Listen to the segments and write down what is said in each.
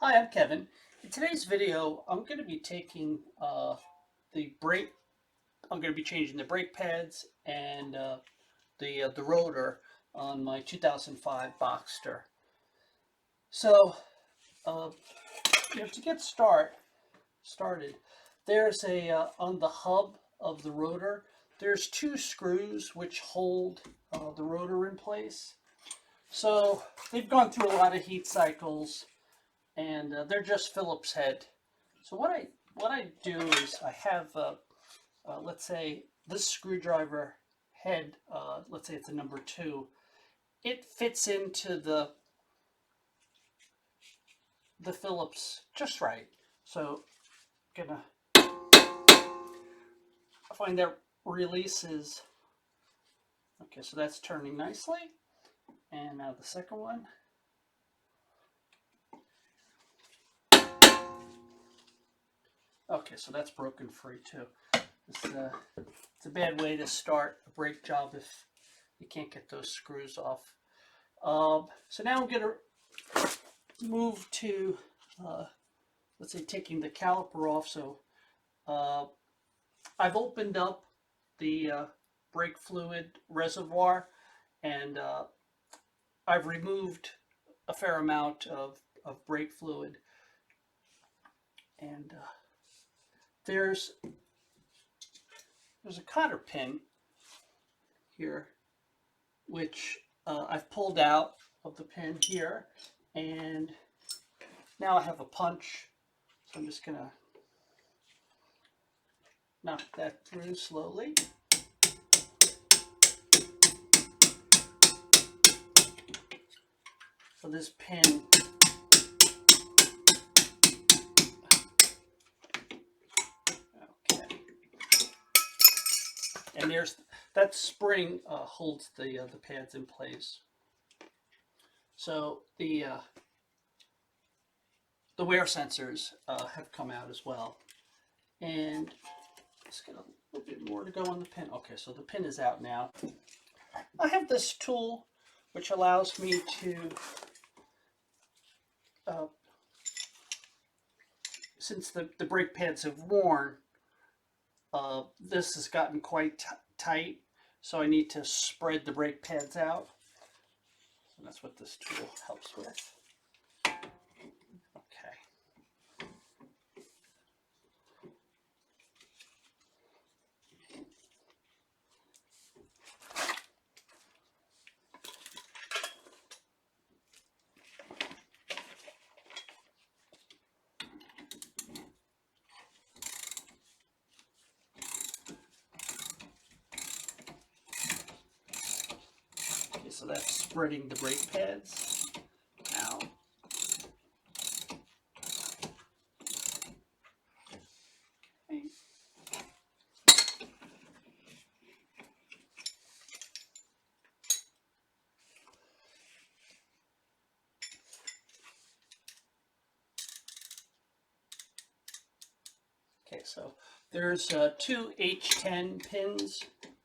Hi, I'm Kevin. In today's video, I'm going to be taking the brake. I'm going to be changing the brake pads and the rotor on my 2005 Boxster. So, uh, to get started, there's a on the hub of the rotor. There's two screws which hold the rotor in place. So they've gone through a lot of heat cycles, and they're just Phillips head. So what I do is I have let's say this screwdriver head, let's say it's a number 2. It fits into the Phillips just right. So I'm gonna find that releases. Okay, so that's turning nicely. And now the second one. Okay, so that's broken free too. It's a bad way to start a brake job if you can't get those screws off. So now I'm going to move to, let's say, taking the caliper off. So I've opened up the brake fluid reservoir, and I've removed a fair amount of brake fluid. And there's a cotter pin here, which I've pulled out of the pin here, and now I have a punch. So I'm just gonna knock that through slowly. So this pin, okay, and there's that spring holds the pads in place. So the wear sensors have come out as well, and let's get a little bit more to go on the pin. Okay, so the pin is out now. I have this tool which allows me to, since the brake pads have worn, this has gotten quite tight, so I need to spread the brake pads out. And that's what this tool helps with. Okay. Okay, so that's spreading the brake pads out. Okay. Okay, so there's two H10 pins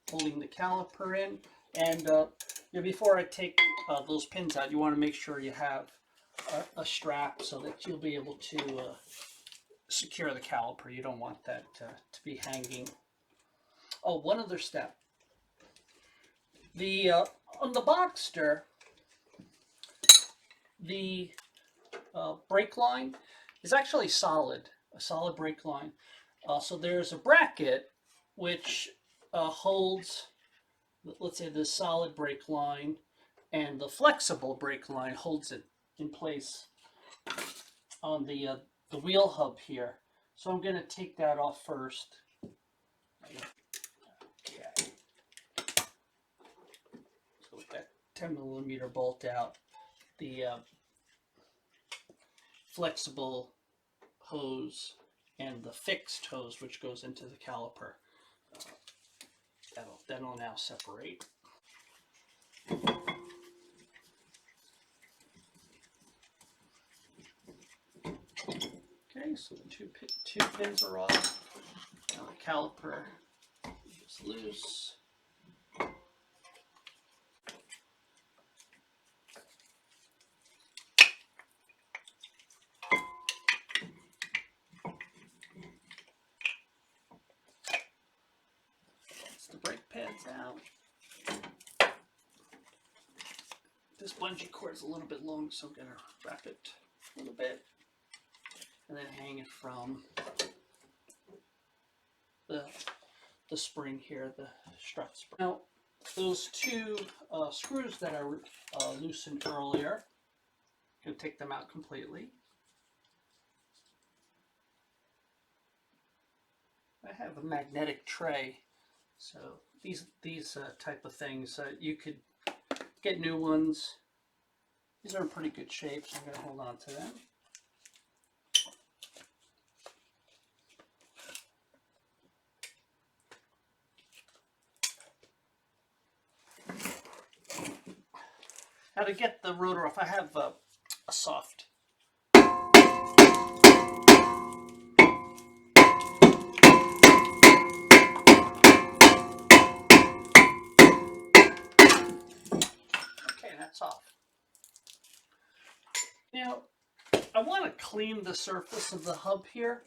holding the caliper in, and before I take those pins out, you want to make sure you have a strap so that you'll be able to secure the caliper. You don't want that to be hanging. Oh, one other step. The on the Boxster, the brake line is actually solid, a solid brake line. So there's a bracket which holds, let's say, the solid brake line, and the flexible brake line holds it in place on the wheel hub here. So I'm going to take that off first. Okay. So with that 10mm bolt out, the flexible hose and the fixed hose which goes into the caliper, that'll now separate. Okay, so the two pins are off. Now the caliper is loose. pads out. This bungee cord is a little bit long, so I'm going to wrap it a little bit and then hang it from the spring here, the strut spring. Now, those two screws that I loosened earlier, I'm going to take them out completely. I have a magnetic tray, so these type of things, you could get new ones. These are in pretty good shape, so I'm going to hold on to them. Now to get the rotor off, I have a soft. Okay, that's off. Now, I want to clean the surface of the hub here.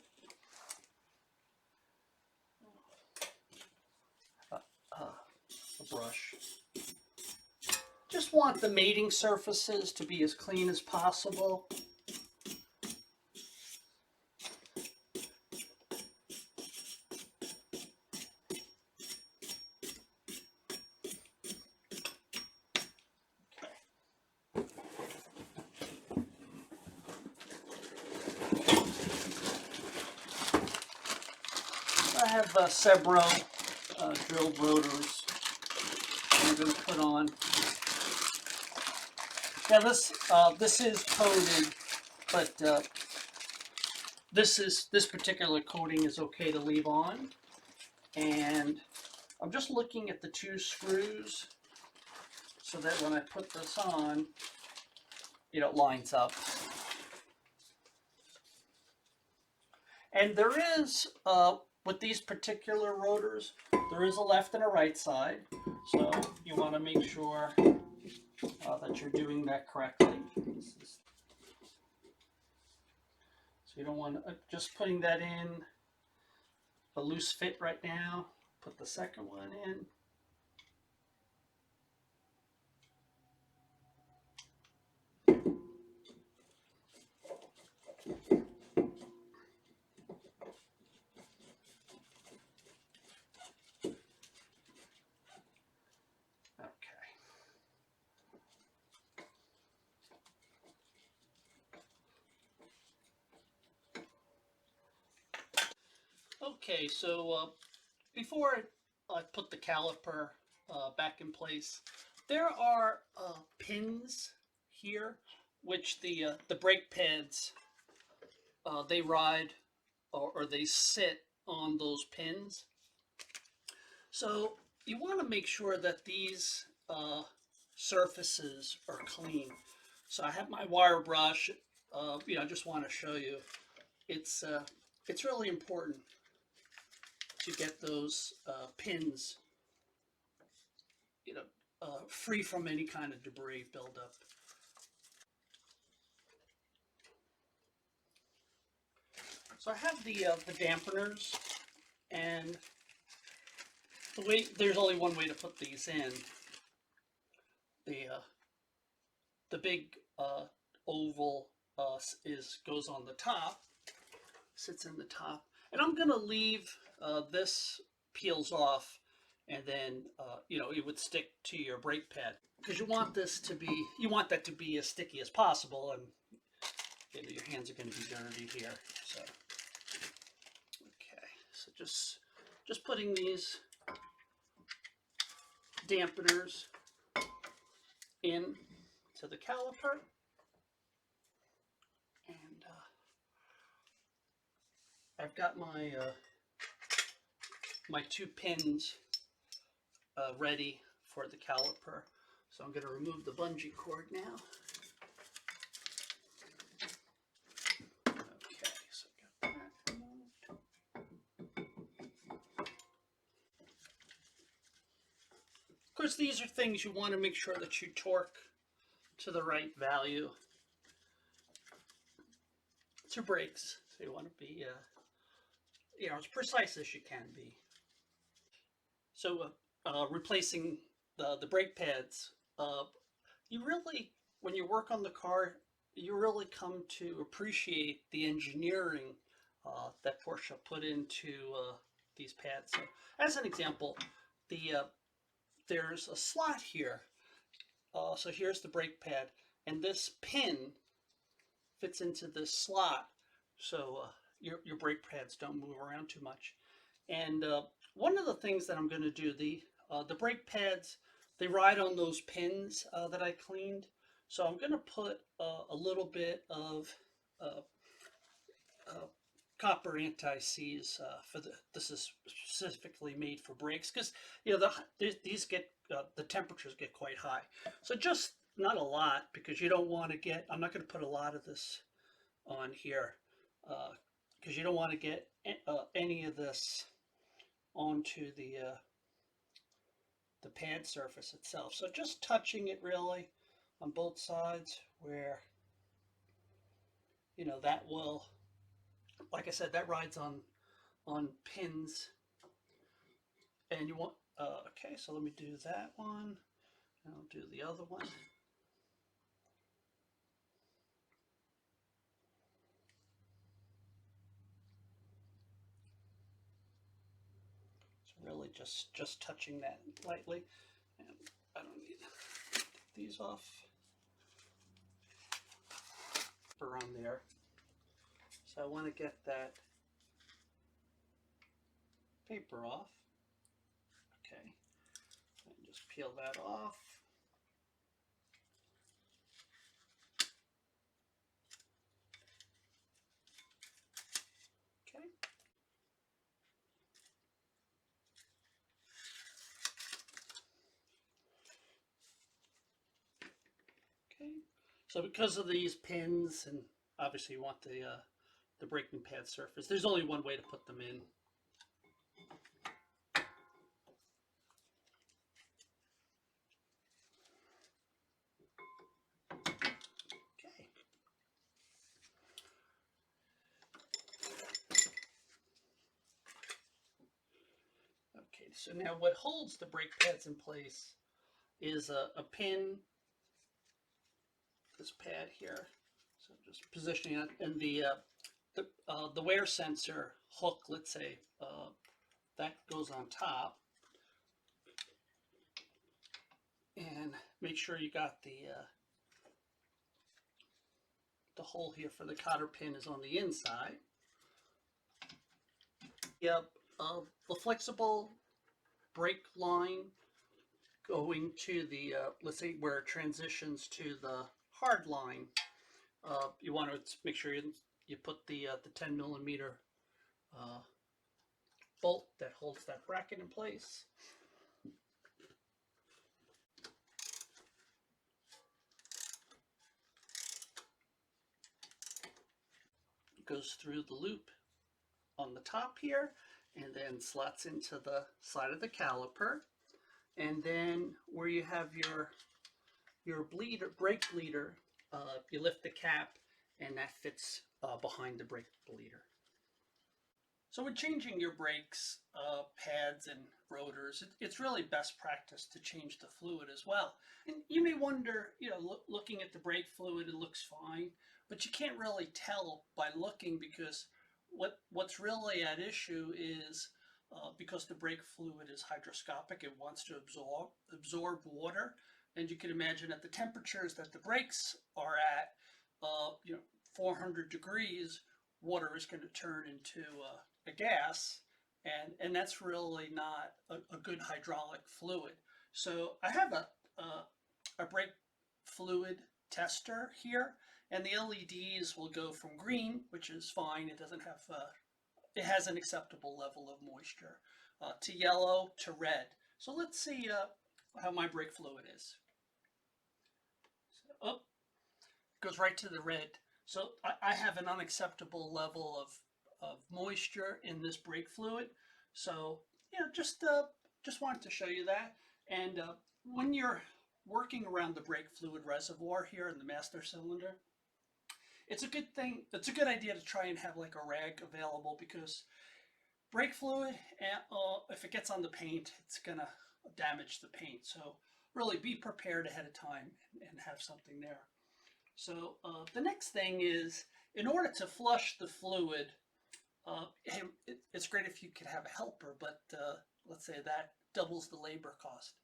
A brush. Just want the mating surfaces to be as clean as possible. I have Sebro drilled rotors I'm going to put on. Now this is coated, but this particular coating is okay to leave on. And I'm just looking at the two screws so that when I put this on, it lines up. And there is, with these particular rotors, there is a left and a right side. So you want to make sure that you're doing that correctly. So you don't want to, just putting that in a loose fit right now. Put the second one in. Okay, so before I put the caliper back in place, there are pins here, which the brake pads, they ride or they sit on those pins. So you want to make sure that these surfaces are clean. So I have my wire brush. I just want to show you. It's really important to get those pins, free from any kind of debris buildup. So I have the dampeners, and there's only one way to put these in. The big oval goes on the top, sits in the top, and I'm gonna leave this peels off, and then it would stick to your brake pad, because you want that to be as sticky as possible, and your hands are going to be dirty here. So okay, so just putting these dampeners in to the caliper, and I've got my my two pins ready for the caliper. So I'm going to remove the bungee cord now. Okay, so I got that removed. Of course, these are things you want to make sure that you torque to the right value. It's your brakes, so you want to be as precise as you can be. So replacing the brake pads, you really, when you work on the car, you really come to appreciate the engineering that Porsche put into these pads. So, as an example, there's a slot here. So here's the brake pad, and this pin fits into this slot, so your brake pads don't move around too much. And one of the things that I'm going to do, the brake pads, they ride on those pins that I cleaned. So I'm going to put a little bit of uh, uh, copper anti-seize for this is specifically made for brakes, because these get the temperatures get quite high. So just not a lot, because you don't want to get, I'm not going to put a lot of this on here, because you don't want to get any of this onto the pad surface itself. So just touching it really on both sides, where that will, like I said, that rides on pins, and you want okay, so let me do that one, and I'll do the other one. So really just touching that lightly, and I don't need to take these off. On there, so I want to get that paper off. Okay, and just peel that off. Okay. Okay. So because of these pins, and obviously you want the braking pad surface, there's only one way to put them in. Okay. Okay, so now what holds the brake pads in place is a pin, this pad here. So just positioning it, and the wear sensor hook, let's say, that goes on top. And make sure you got the hole here for the cotter pin is on the inside. Yep, the flexible brake line going to the, let's say where it transitions to the hard line, you want to make sure you put the 10 millimeter bolt that holds that bracket in place. It goes through the loop on the top here, and then slots into the side of the caliper. And then where you have your brake bleeder, you lift the cap, and that fits behind the brake bleeder. So with changing your brakes, pads, and rotors, it's really best practice to change the fluid as well. And you may wonder, looking at the brake fluid, it looks fine, but you can't really tell by looking, because what's really at issue is because the brake fluid is hygroscopic, it wants to absorb water, and you can imagine at the temperatures that the brakes are at, 400 degrees, water is going to turn into a gas, and that's really not a good hydraulic fluid. So I have a brake fluid tester here, and the LEDs will go from green, which is fine, it doesn't have it has an acceptable level of moisture, to yellow to red. So let's see how my brake fluid is. So, it goes right to the red. So I have an unacceptable level of moisture in this brake fluid. So just wanted to show you that. And when you're working around the brake fluid reservoir here in the master cylinder, it's a good thing. It's a good idea to try and have like a rag available, because brake fluid, if it gets on the paint, it's gonna damage the paint. So really be prepared ahead of time and have something there. So the next thing is, in order to flush the fluid, it's great if you could have a helper, but let's say that doubles the labor cost.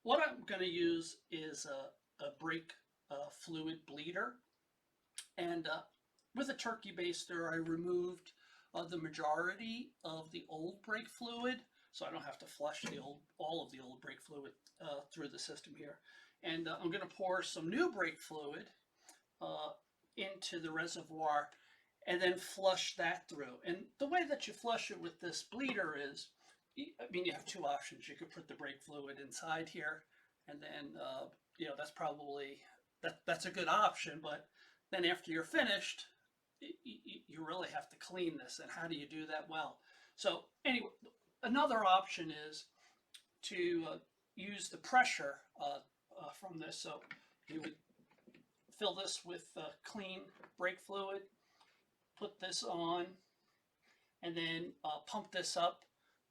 What I'm going to use is a brake fluid bleeder. And with a turkey baster, I removed the majority of the old brake fluid, so I don't have to flush all of the old brake fluid through the system here. And I'm going to pour some new brake fluid into the reservoir and then flush that through. And the way that you flush it with this bleeder is, I mean, you have two options. You could put the brake fluid inside here, and then that's probably that's a good option. But then after you're finished, you really have to clean this. And how do you do that well? So anyway, another option is to use the pressure from this. So you would fill this with clean brake fluid, put this on, and then pump this up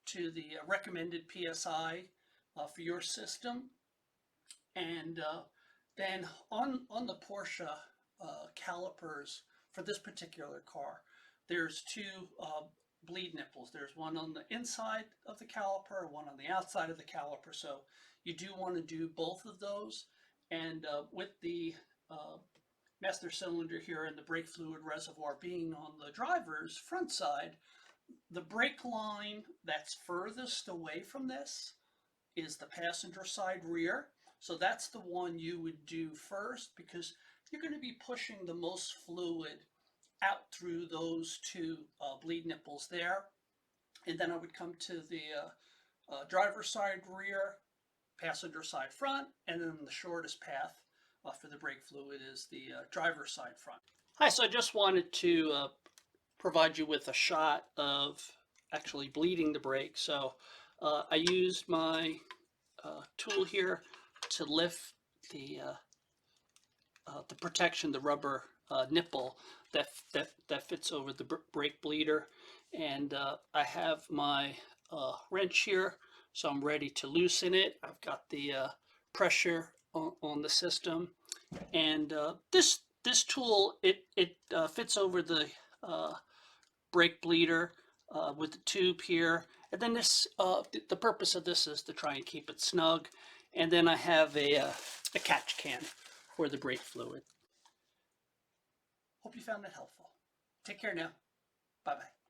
to the recommended PSI for your system. And then on the Porsche calipers for this particular car, there's two bleed nipples. There's one on the inside of the caliper, one on the outside of the caliper. So you do want to do both of those. And with the master cylinder here and the brake fluid reservoir being on the driver's front side, the brake line that's furthest away from this is the passenger side rear. So that's the one you would do first, because you're going to be pushing the most fluid out through those two bleed nipples there. And then I would come to the driver's side rear, passenger side front, and then the shortest path for the brake fluid is the driver's side front. Hi, so I just wanted to provide you with a shot of actually bleeding the brake. So I used my tool here to lift the protection, the rubber nipple that fits over the brake bleeder, and I have my wrench here, so I'm ready to loosen it. I've got the pressure on the system, and this tool it fits over the brake bleeder with the tube here, and then this the purpose of this is to try and keep it snug. And then I have a catch can for the brake fluid. Hope you found that helpful. Take care now. Bye bye.